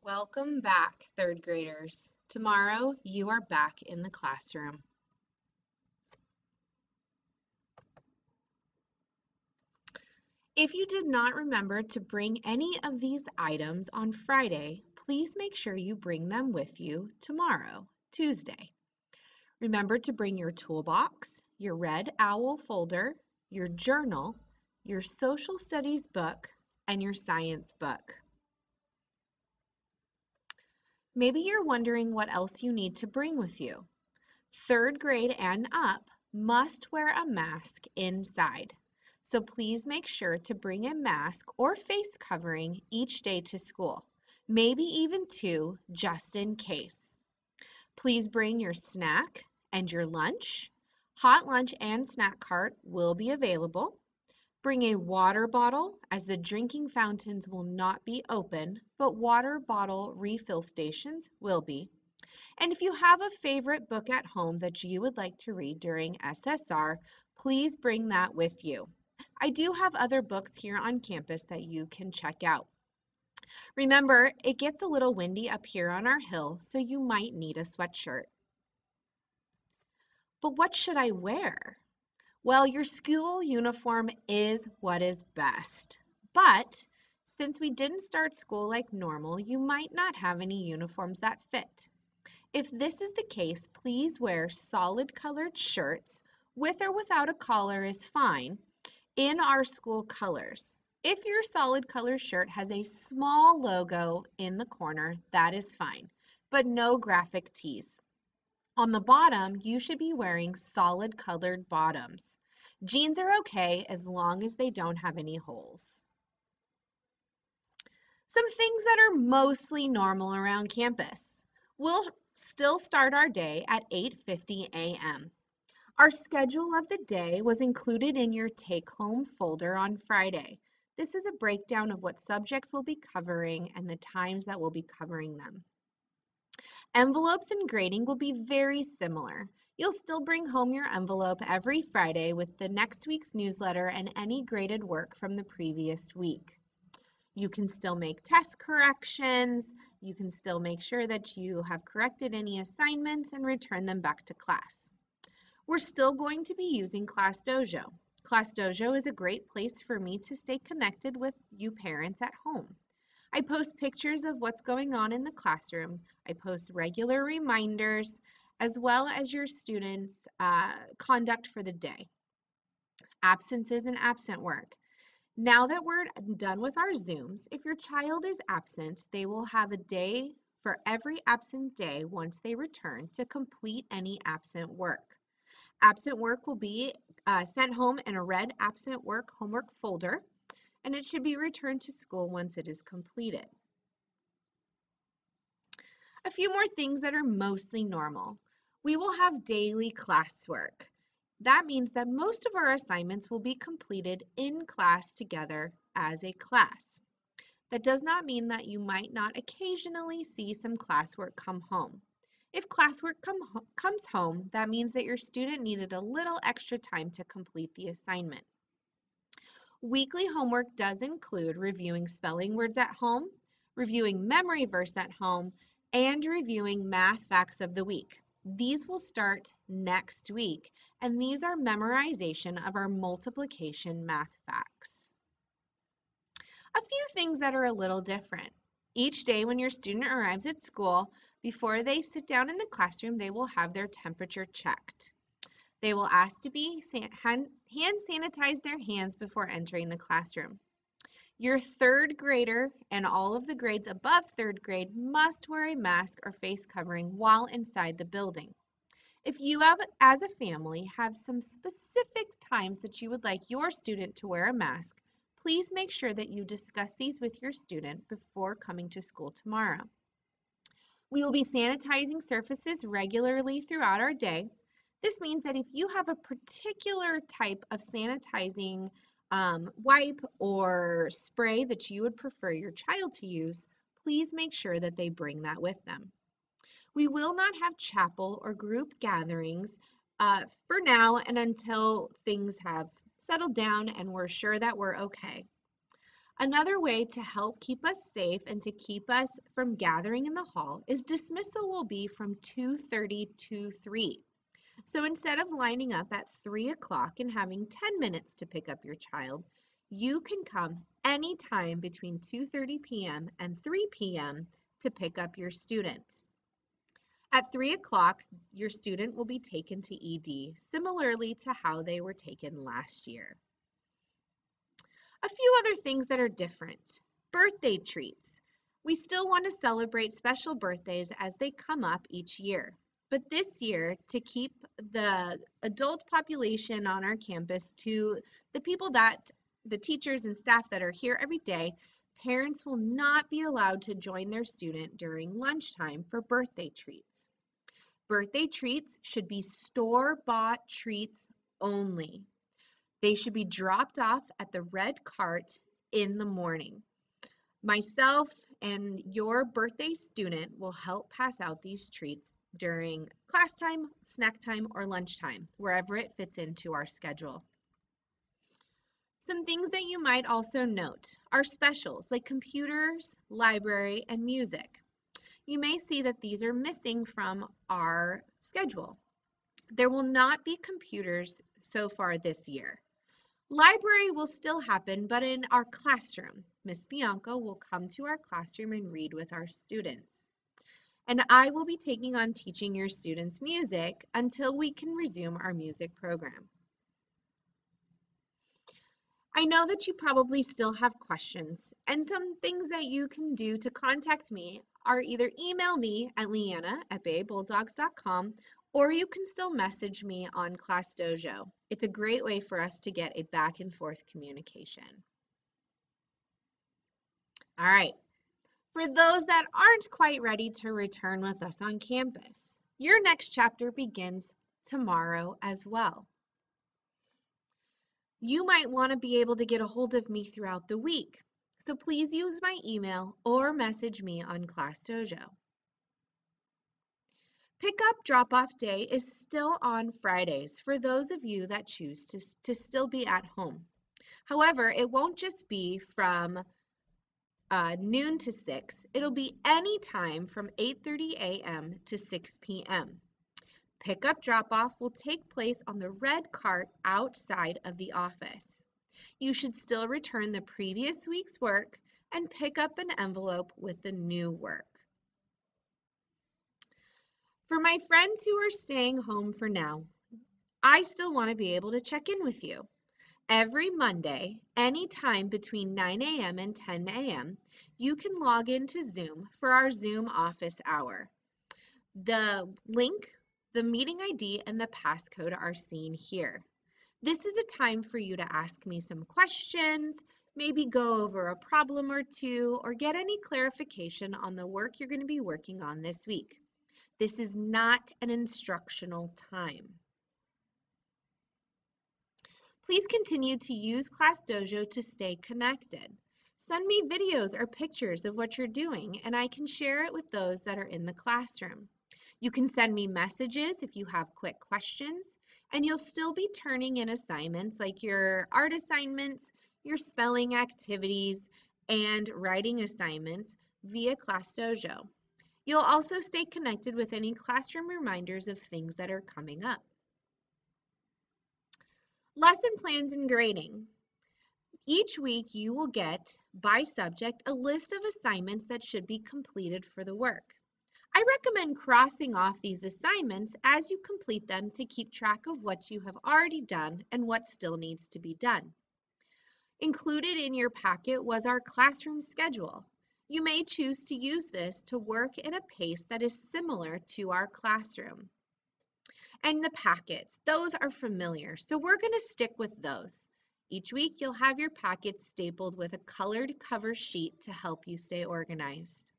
Welcome back, third graders. Tomorrow you are back in the classroom. If you did not remember to bring any of these items on Friday, please make sure you bring them with you tomorrow, Tuesday. Remember to bring your toolbox, your red owl folder, your journal, your social studies book, and your science book. Maybe you're wondering what else you need to bring with you. Third grade and up must wear a mask inside. So please make sure to bring a mask or face covering each day to school, maybe even two just in case. Please bring your snack and your lunch. Hot lunch and snack cart will be available. Bring a water bottle as the drinking fountains will not be open, but water bottle refill stations will be. And if you have a favorite book at home that you would like to read during SSR, please bring that with you. I do have other books here on campus that you can check out. Remember, it gets a little windy up here on our hill, so you might need a sweatshirt. But what should I wear? Well, your school uniform is what is best. But since we didn't start school like normal, you might not have any uniforms that fit. If this is the case, please wear solid colored shirts, with or without a collar is fine, in our school colors. If your solid color shirt has a small logo in the corner, that is fine, but no graphic tees. On the bottom, you should be wearing solid colored bottoms. Jeans are okay as long as they don't have any holes. Some things that are mostly normal around campus. We'll still start our day at 8:50 a.m. Our schedule of the day was included in your take-home folder on Friday. This is a breakdown of what subjects we'll be covering and the times that we'll be covering them. Envelopes and grading will be very similar. You'll still bring home your envelope every Friday with the next week's newsletter and any graded work from the previous week. You can still make test corrections. You can still make sure that you have corrected any assignments and return them back to class. We're still going to be using Class Dojo. Class Dojo is a great place for me to stay connected with you parents at home. I post pictures of what's going on in the classroom. I post regular reminders as well as your students' conduct for the day. Absences and absent work. Now that we're done with our Zooms, if your child is absent, they will have a day for every absent day once they return to complete any absent work. Absent work will be sent home in a red absent work homework folder, and it should be returned to school once it is completed. A few more things that are mostly normal. We will have daily classwork. That means that most of our assignments will be completed in class together as a class. That does not mean that you might not occasionally see some classwork come home. If classwork comes home, that means that your student needed a little extra time to complete the assignment. Weekly homework does include reviewing spelling words at home, reviewing memory verse at home, and reviewing math facts of the week. These will start next week, and these are memorization of our multiplication math facts. A few things that are a little different. Each day when your student arrives at school, before they sit down in the classroom, they will have their temperature checked. They will ask to be hand sanitize their hands before entering the classroom. Your third grader and all of the grades above third grade must wear a mask or face covering while inside the building. If you as a family have some specific times that you would like your student to wear a mask, please make sure that you discuss these with your student before coming to school tomorrow. We will be sanitizing surfaces regularly throughout our day. This means that if you have a particular type of sanitizing wipe or spray that you would prefer your child to use, please make sure that they bring that with them. We will not have chapel or group gatherings for now and until things have settled down and we're sure that we're okay. Another way to help keep us safe and to keep us from gathering in the hall is dismissal will be from 2:30 to 3. So instead of lining up at 3 o'clock and having 10 minutes to pick up your child, you can come anytime between 2:30 p.m. and 3 p.m. to pick up your student. At 3 o'clock, your student will be taken to ED, similarly to how they were taken last year. A few other things that are different. Birthday treats. We still want to celebrate special birthdays as they come up each year. But this year, to keep the adult population on our campus to the people that, the teachers and staff that are here every day, parents will not be allowed to join their student during lunchtime for birthday treats. Birthday treats should be store-bought treats only. They should be dropped off at the red cart in the morning. Myself and your birthday student will help pass out these treats during class time, snack time, or lunchtime, wherever it fits into our schedule. Some things that you might also note are specials like computers, library, and music. You may see that these are missing from our schedule. There will not be computers so far this year. Library will still happen, but in our classroom. Miss Bianca will come to our classroom and read with our students. And I will be taking on teaching your students music until we can resume our music program. I know that you probably still have questions, and some things that you can do to contact me are either email me at leanna@baybulldogs.com, or you can still message me on Class Dojo. It's a great way for us to get a back and forth communication. All right, for those that aren't quite ready to return with us on campus, your next chapter begins tomorrow as well. You might want to be able to get a hold of me throughout the week, so please use my email or message me on Class Dojo. Pickup drop-off day is still on Fridays for those of you that choose to still be at home. However, it won't just be from noon to 6. It'll be any time from 8:30 a.m. to 6 p.m. Pickup drop-off will take place on the red cart outside of the office. You should still return the previous week's work and pick up an envelope with the new work. For my friends who are staying home for now, I still want to be able to check in with you. Every Monday, anytime between 9 a.m. and 10 a.m., you can log into Zoom for our Zoom office hour. The link, the meeting ID, and the passcode are seen here. This is a time for you to ask me some questions, maybe go over a problem or two, or get any clarification on the work you're going to be working on this week. This is not an instructional time. Please continue to use Class Dojo to stay connected. Send me videos or pictures of what you're doing, and I can share it with those that are in the classroom. You can send me messages if you have quick questions, and you'll still be turning in assignments like your art assignments, your spelling activities, and writing assignments via Class Dojo. You'll also stay connected with any classroom reminders of things that are coming up. Lesson plans and grading. Each week you will get, by subject, a list of assignments that should be completed for the work. I recommend crossing off these assignments as you complete them to keep track of what you have already done and what still needs to be done. Included in your packet was our classroom schedule. You may choose to use this to work in a pace that is similar to our classroom. And the packets, those are familiar, so we're going to stick with those. Each week you'll have your packets stapled with a colored cover sheet to help you stay organized.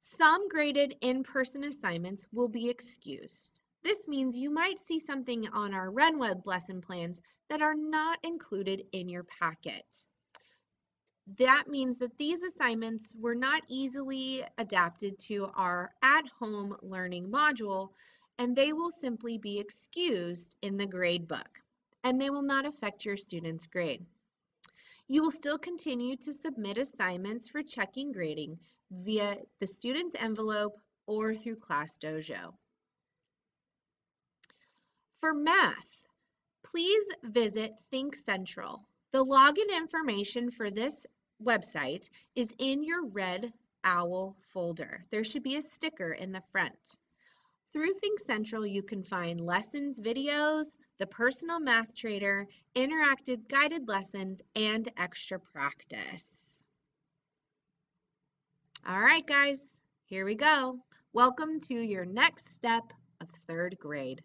Some graded in-person assignments will be excused. This means you might see something on our Renweb lesson plans that are not included in your packet. That means that these assignments were not easily adapted to our at-home learning module, and they will simply be excused in the grade book, and they will not affect your student's grade. You will still continue to submit assignments for checking grading via the student's envelope or through Class Dojo. For math, please visit Think Central. The login information for this website is in your red owl folder. There should be a sticker in the front. Through Think Central, you can find lessons videos, the personal math trader, interactive guided lessons, and extra practice. All right, guys, here we go. Welcome to your next step of third grade.